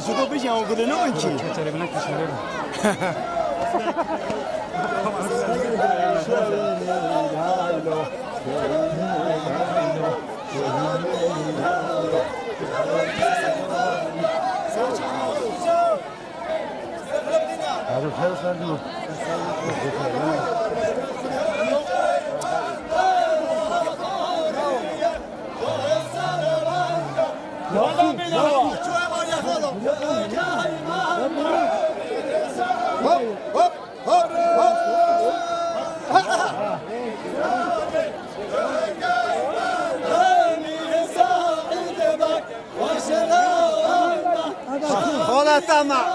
شو بيجي أو قلنا نومنشي. ولا طمع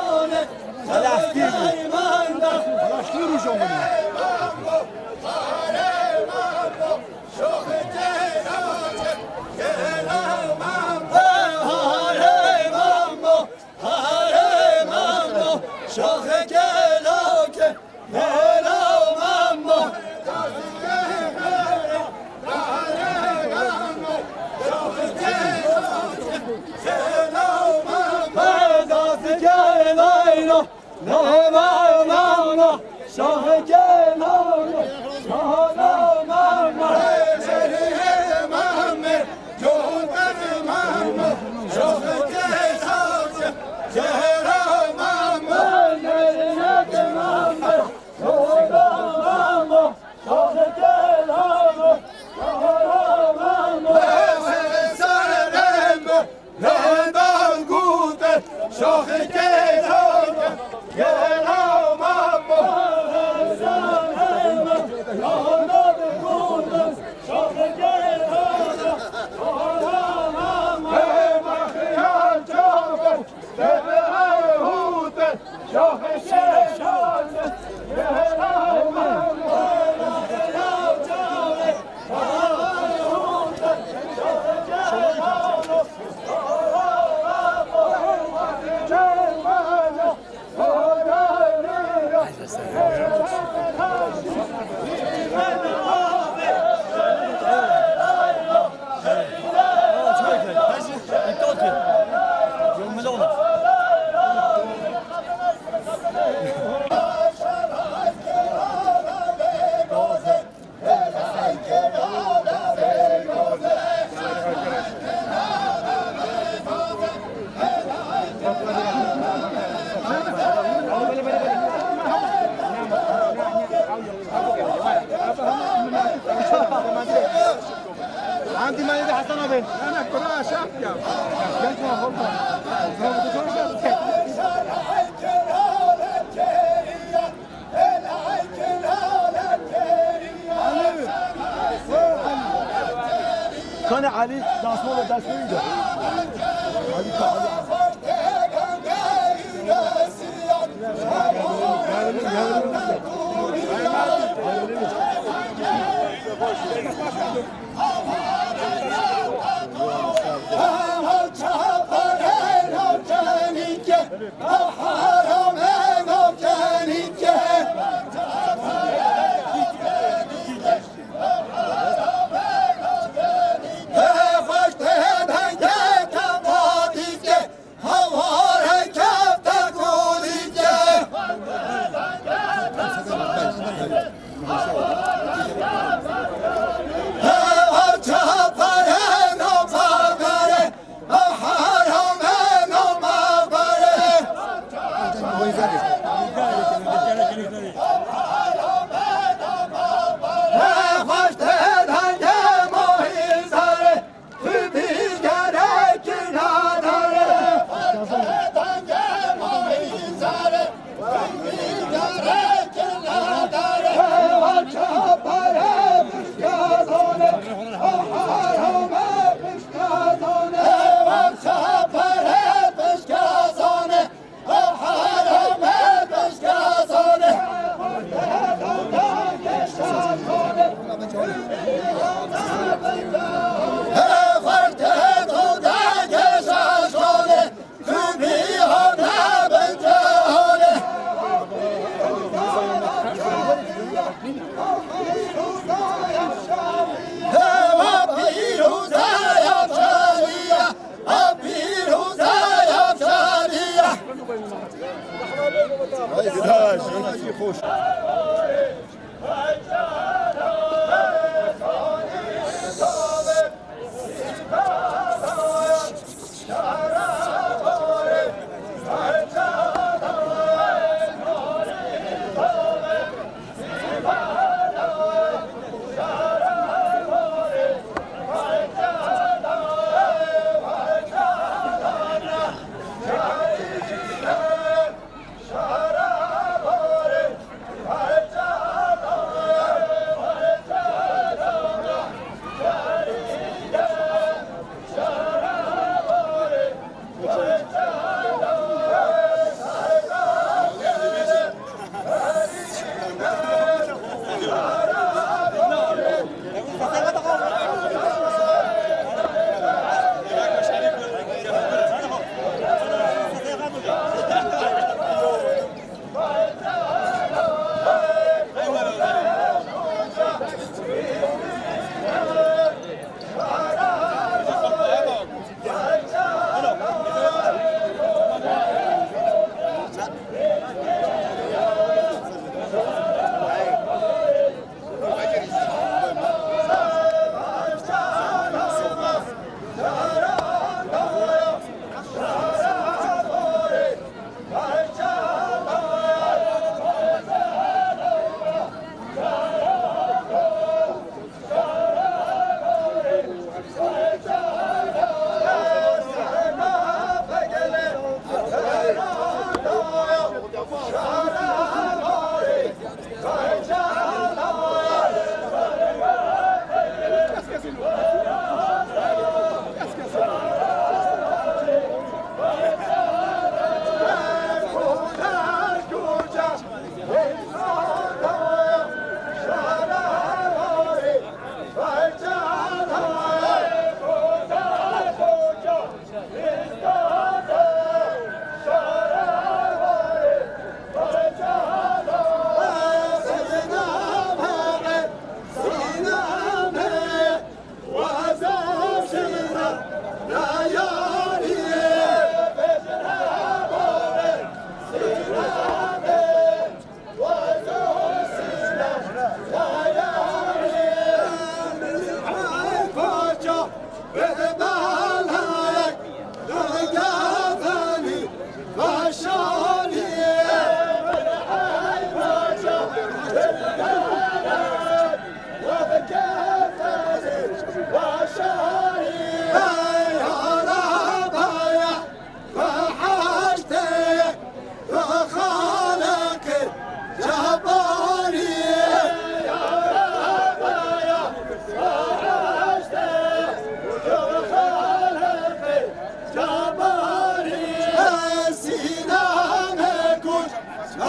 ولا اشتري جمله شوخ عندي ما يدي حسن بين انا كلها شاكيا جالسنا كان علي داسمه داسمه علي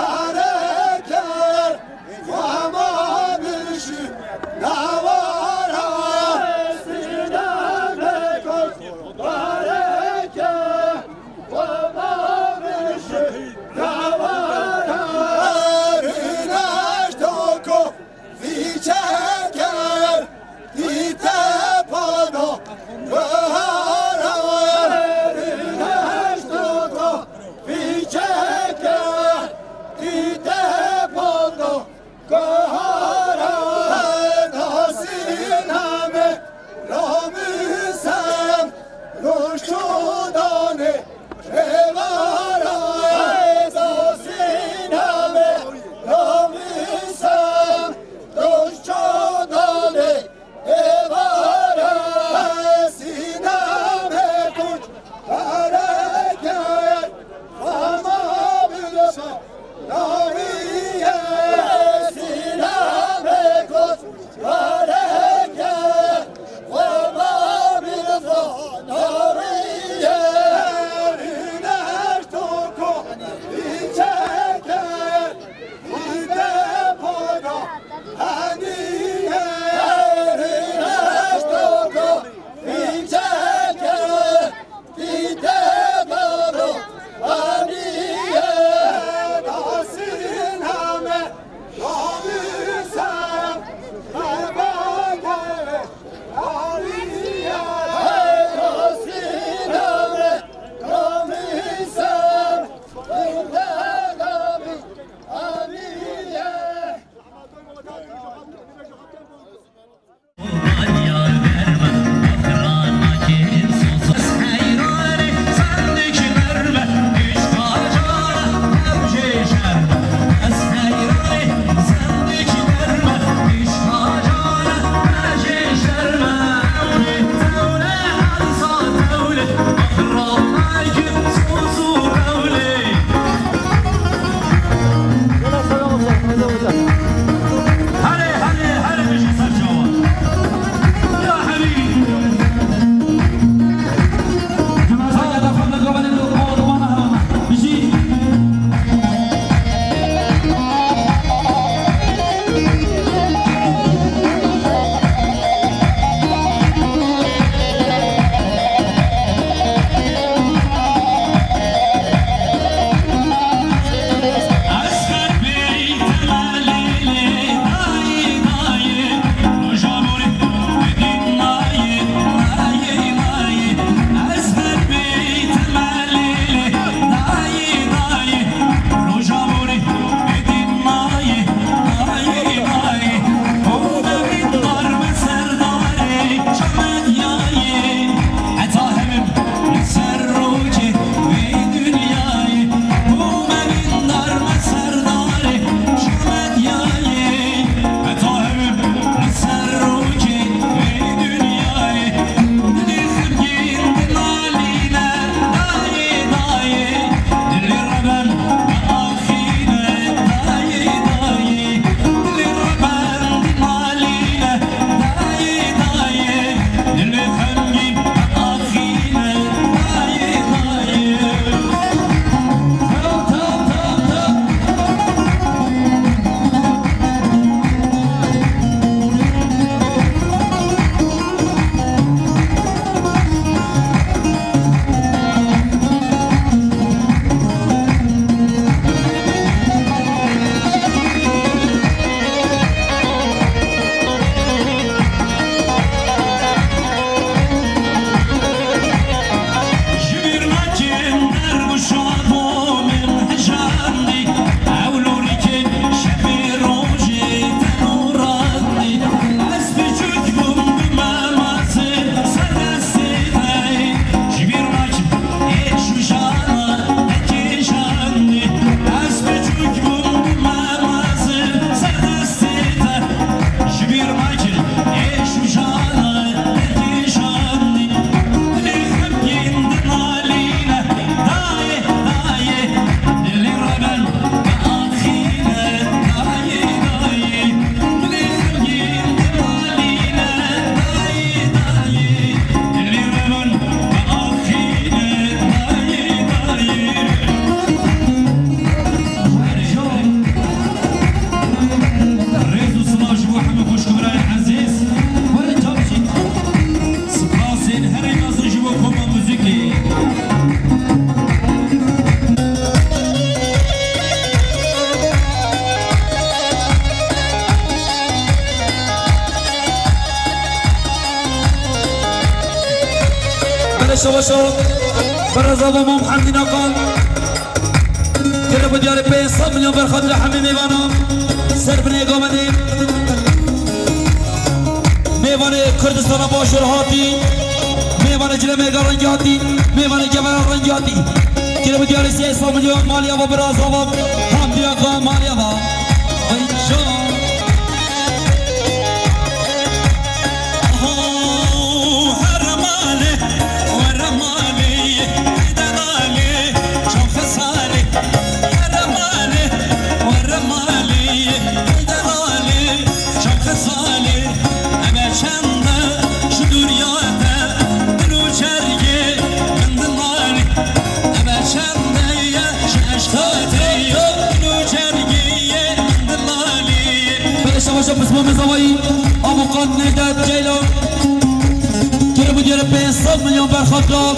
برکر وما بشی نوارا سینم کن برکر وما بشی نوارا اینش تو کو ویچکر دیده پانو بهارا اینش تو کو ویچکر دیده پانو بهارا ناسینمه رامیسم روش شدانه شوارا ناسینمه رامیسم روش شدانه شوارا سینمه کوچ برکر وما بلشا ناهیه سینمه شو برزا بابا محمد نقال كده بديار 500 مليون برخاطر حميد میوانم سر بنی گامدی میوان کردستان باشور هاتی میوان جلو میگا رنگی هاتی میوان جوان رنگی هاتی كده بديار 300 مليون ماليا وبرازا حمدي آقا ماليا وإنشاء بسمام زوایی ابو قاد نداد جیلان كده بديار 500 مليون برخاطر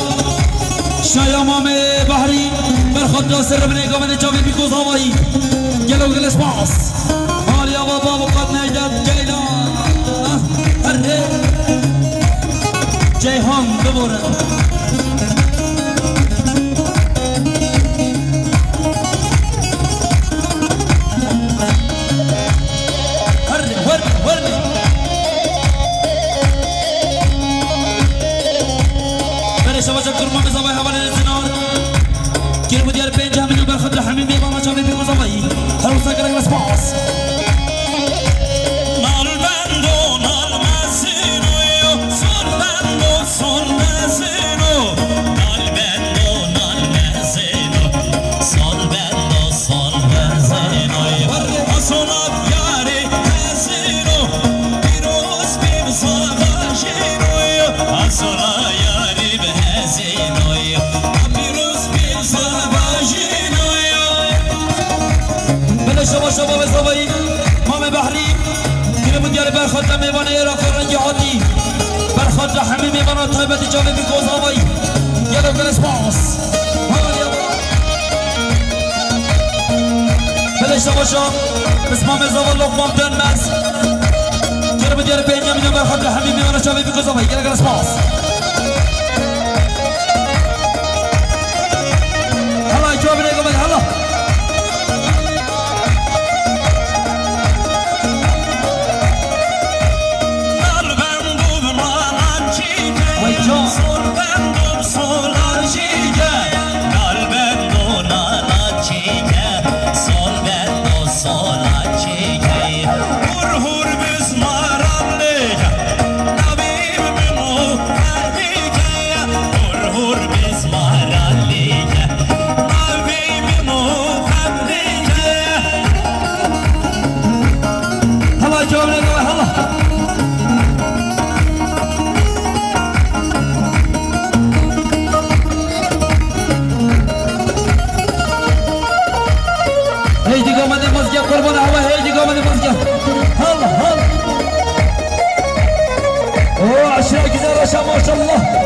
شايا مام بحري برخاطر سر بني قومن جاوي بيكو زوایی يلو جلس باص ماليا بابا ابو قاد نداد جيلان هره جيهان ببورن شباب زوایی مام بحری كده بديار برخاطر میوان عراق رنگی هاتی برخاطر همه میوان طیبت جاوی بیکو زوایی یلو گلس باس بلش باشا بسمام زوال لقمان دنمز كده بديار 5 مليون برخاطر همه میوان جاوی بیکو زوایی یلو گلس باس هلا جواب نگم هلا قربان هوا هيجي قامت المسجد هلا هلا اوه عشاء كذا ما شاء الله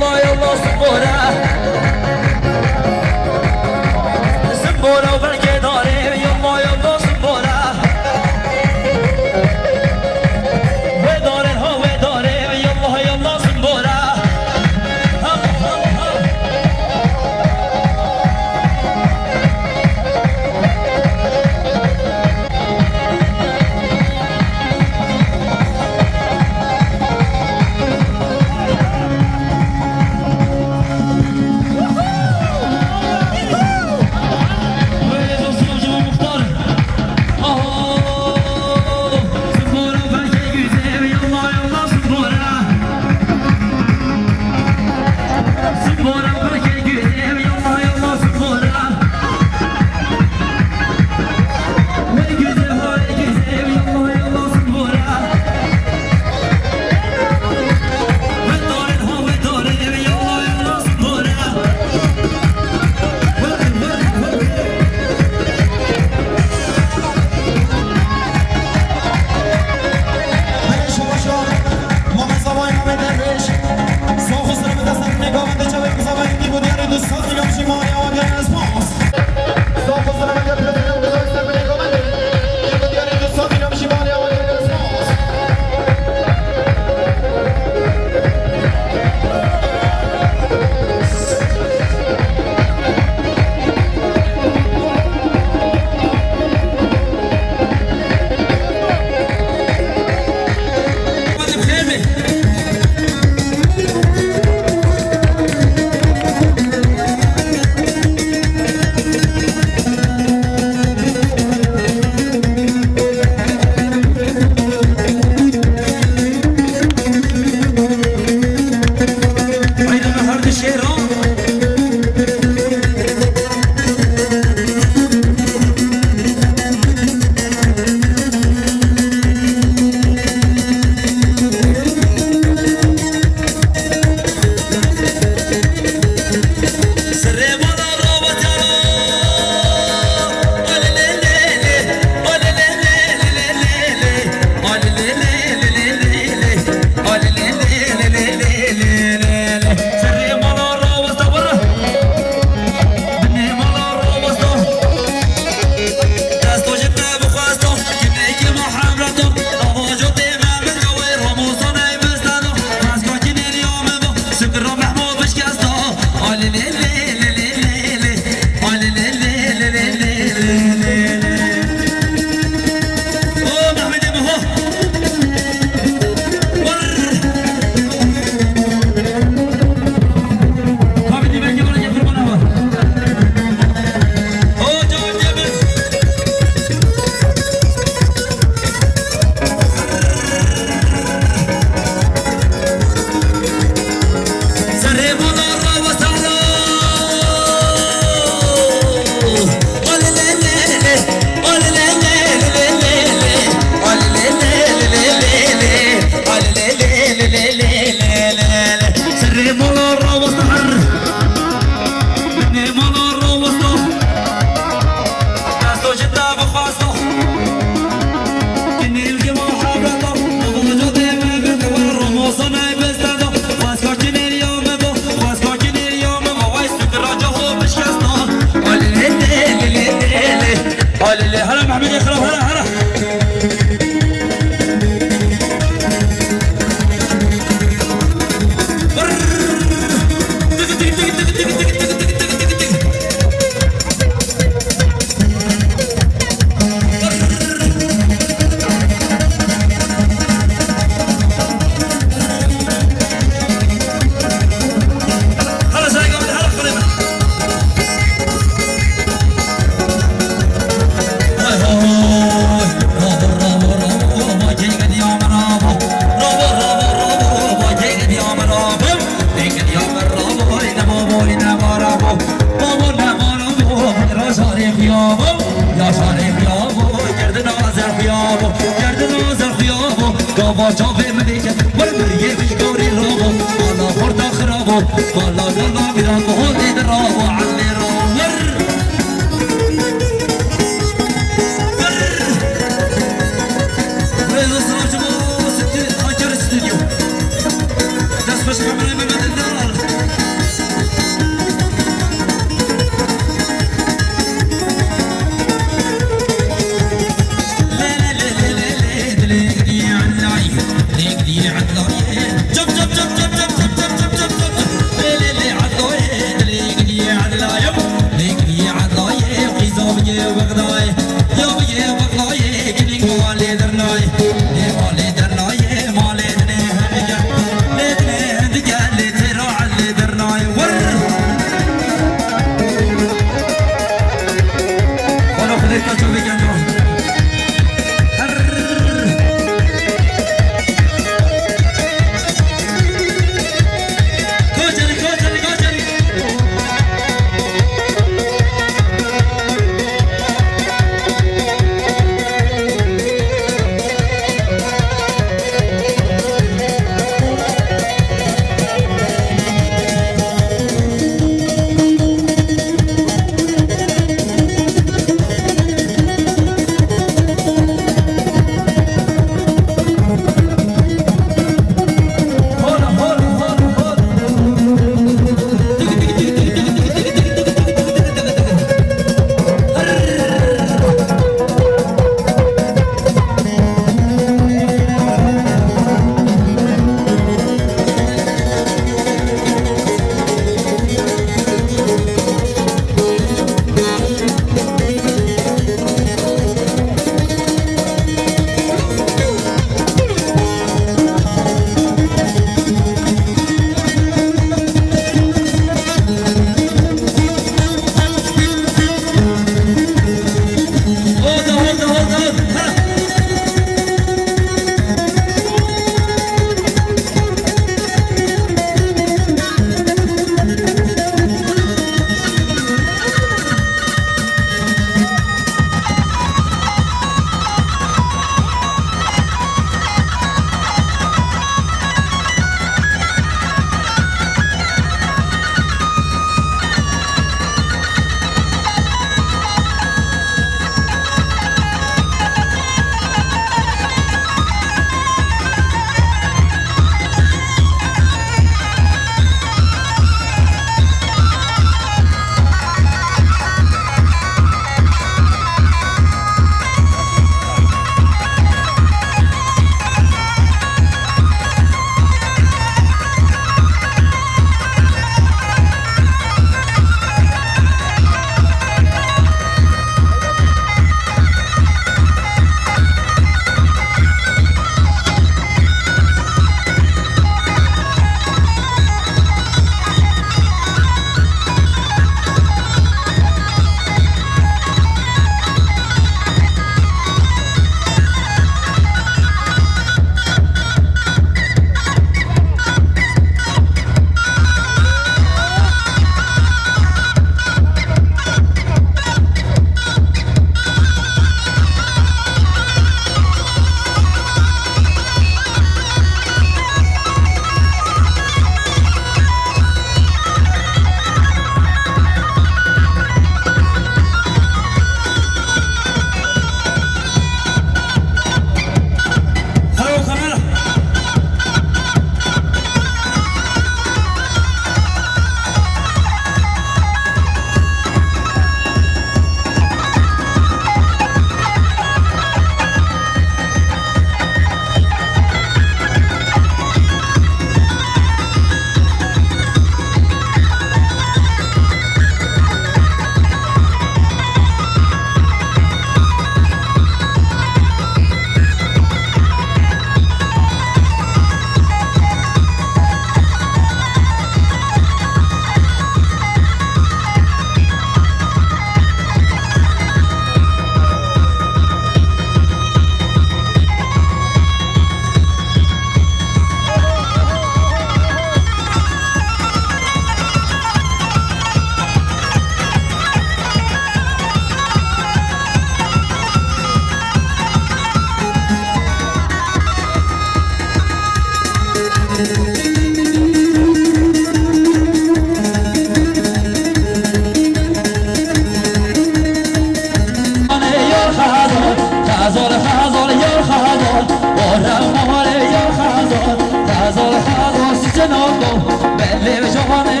سنوكو بلي بجواني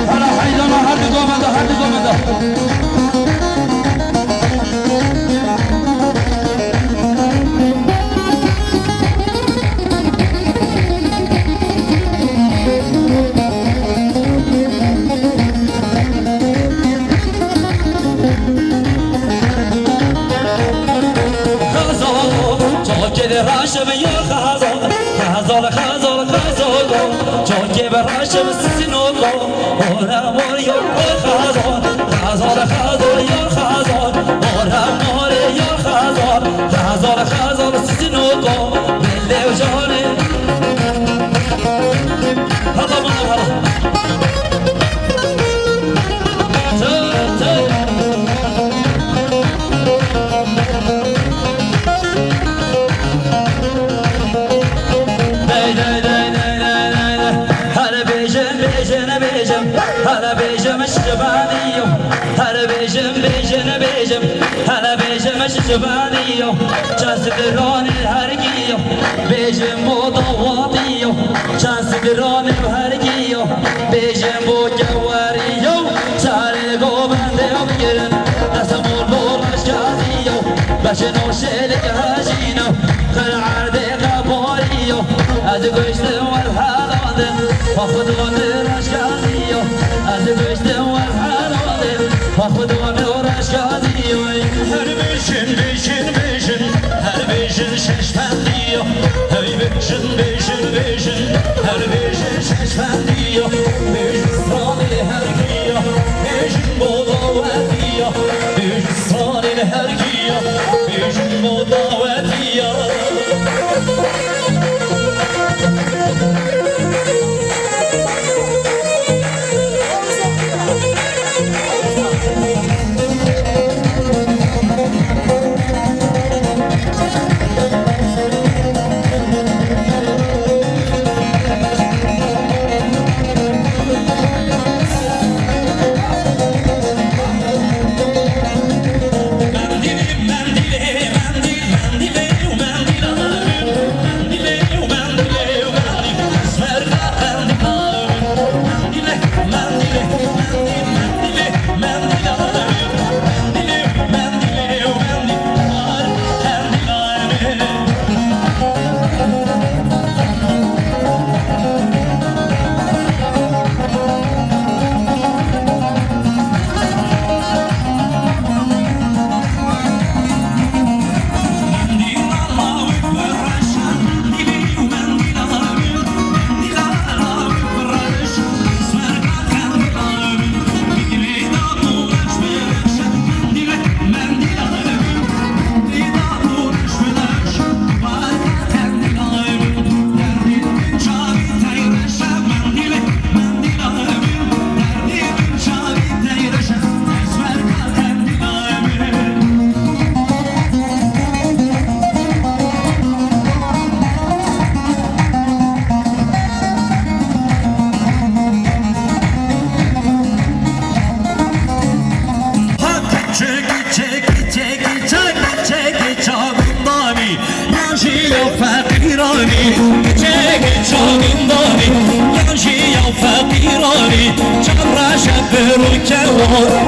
هلا حيدنا هردي قومندا هردي قومندا راشم يا خازور خازور خازور خازور جوكي براشم سنوكو ورا موريو خازور خازور خازور يا خازور ورا موري يا خازور خازور خازور سنوكو باللي وجوني هلا ما هلا هلا بيجم الشبانيو هلا بيجم هلا بيجم الشبانيو جاس درون الهرقيو بيجم مضواتيو جاس درون الهرقيو بيجم بوجواريو ساري قوبان بيجرن نسمو النور اشكازيو بشنو شيلك هاجينو خل عردي قبوريو ادقشت والحالة وخذوا الاشكازيو ادقشت والحالة وخذوا الاشكازيو هر بيشن بيشن بيشن هر بيشن ششفنديو هر بيشن بيشن بيشن هر بيشن ششفنديو بيشن صاني هرقيو بيشن بوضواتيو بيشن صاني هرقيو بيشن بوضواتيو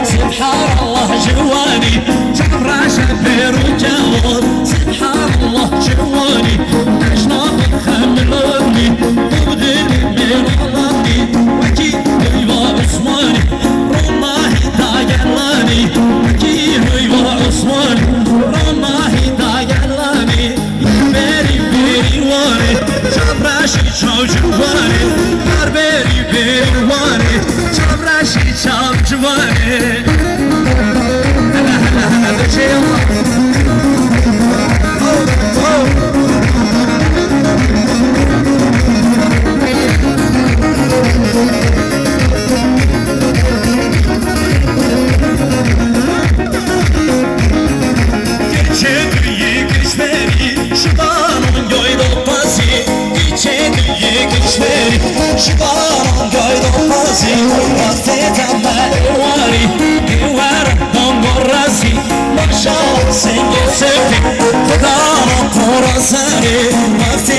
سبحان الله جواني جبرا شبير وجوار سبحان الله جواني أجناب خمرني وبدلي من غلطي وكي هيوا عثماني رما هدايا لاني وكي هيوا عثماني رما هدايا لاني بيري بيري واني جبرا شيشاو جواني بيري بيري واني جبرا شيشاو جواني Seni, خدا را پرسانی وقتی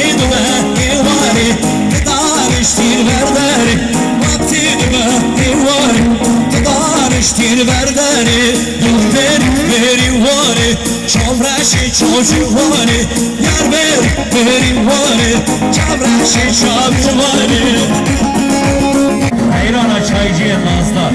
جوانه یار بری وانه جبرش شاب جوانه ایران چایجی نازدار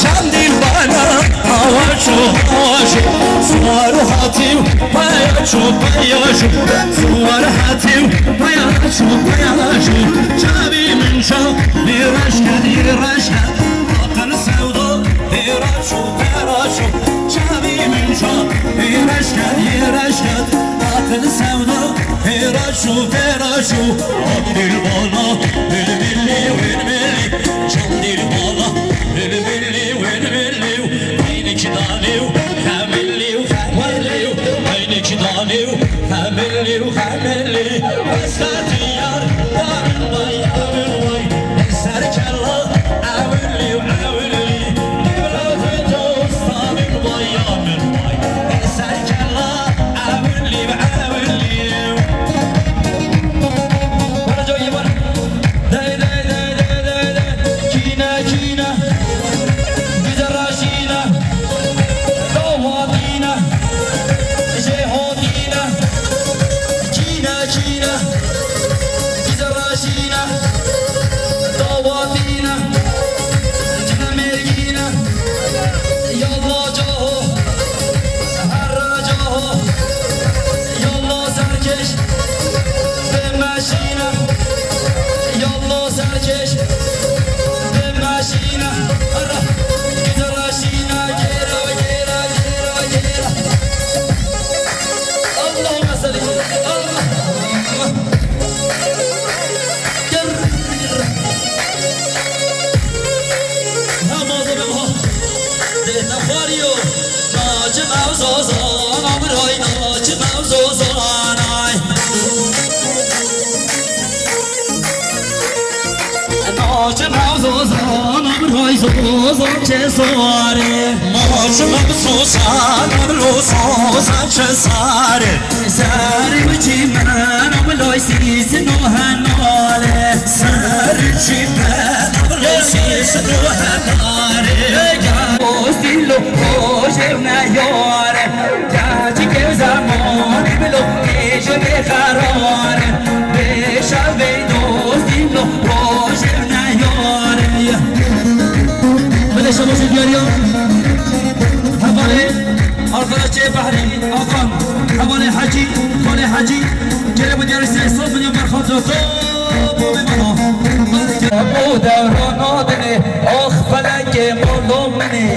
چندین بالا آواشو سوار هاتیو پایاشو سوار هاتیو پایاشو چابی من شو دیرش کرد آقل سودا دیرشو چابی من شو دیرش کرد آقل سودا دیرشو آبدیل بالا بالملی چندین بالا بالملی عینک دانیو خملی عینک دانیو خملی وسط یار دارن وای سر کلا اولی نبلاد دوستان وای سر کلا اولی برا جایی برا دی کینا بیزراشینا دوادینا جهادینا کینا بیزراشینا دوادینا جنمرگینا یالله جاهو هر جاهو یالله سرکش به ماشینا یالله سرکش به ماشینا بیزراشینا گیرا اللهم صل الله نماز بها ده نخواریو ناچ موزوزان آمرای ناچ موزوزان ناچ موزوزان آمرای زوزان چه سواره ناچ موزوزان آمروزان چه ساره ساری بچی من آملای سیز نوهناله ساری چی من آملای سیز نوهناله گوستیلو خوشم نیاره جاچی که زمانی بلو ایشو بخراره بشب دوستیلو خوشم نیاره بله شما شد بیاریم حواله آرخلاچ بحری آقام حواله حجی خاله حجی جرب دیارسته 100 میلیون برخواد را تو بمانا بود دورانادنه آخ فلک مولومنه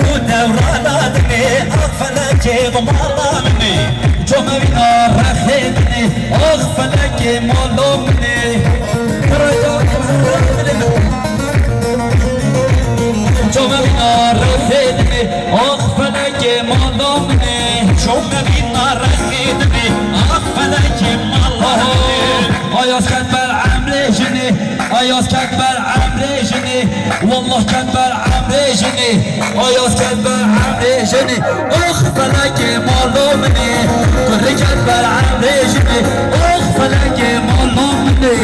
بود دورانادنه آخ فلک مولومنه جمع بینا رخیدنه آخ فلک مولومنه جمع بینا رخیدنه آخ فلک مولومنه جمع بینا رخیدنه آخ فلک مولومنه آیاز کن بر عمر جنه آیاز کن بر عمر جنه والله کن بر عمر جنه آیاز کن بر عمر جنه اخ فلک مولومنه کره کن بر عمر جنه اخ فلک مولومنه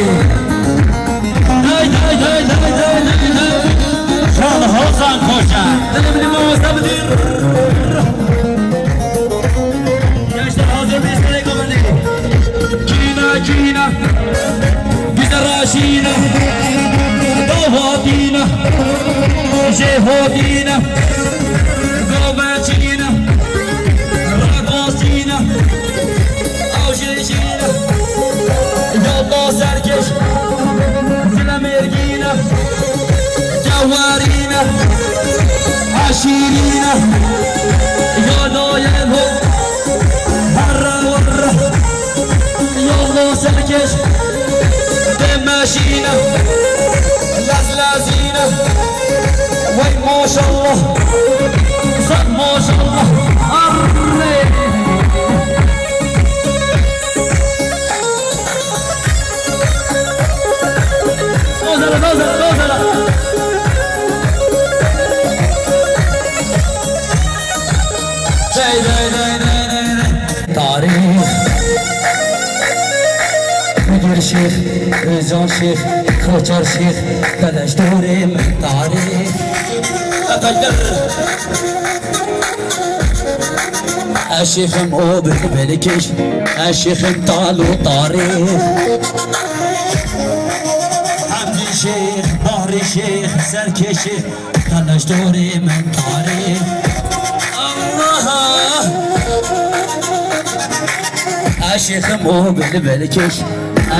شان حسن خوشن دلم نمازم دیر گشت حاضر بیسته گمنه کینا بیزراشینا هادينا جهودينا قوباتينا رقاصينا او جيجينا يلا سركش زلمرقينا جوارينا عشيرينا يلا يلهم هرا ورا يلا سركش ماشينا لازلازينا وي ما شاء الله صد ما شاء الله نوزلا تاريخ مدير شيخ ريزان شيخ خوچر شيخ کدش دوره من تاریخ الشيخ مؤبر بلكش الشيخ طالو طاريخ حمدي شيخ بحري شيخ سركي شيخ كدش دوره من تاریخ الله الشيخ مؤبر بلكش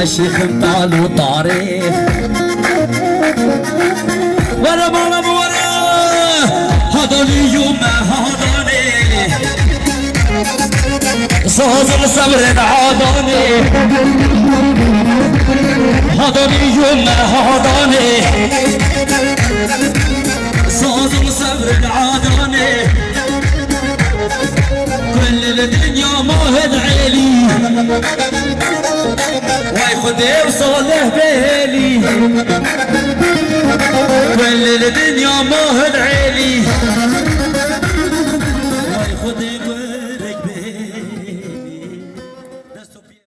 الشيخ طالو طاريخ ورا ورا ورا هذولي يوم هذاني صوت الصبر عاداني هذولي يوم هذاني صوت الصبر عاداني كل الدنيا ماهد عيلي ويخذ وصاله بهلي كل الدنيا ماهد عيلي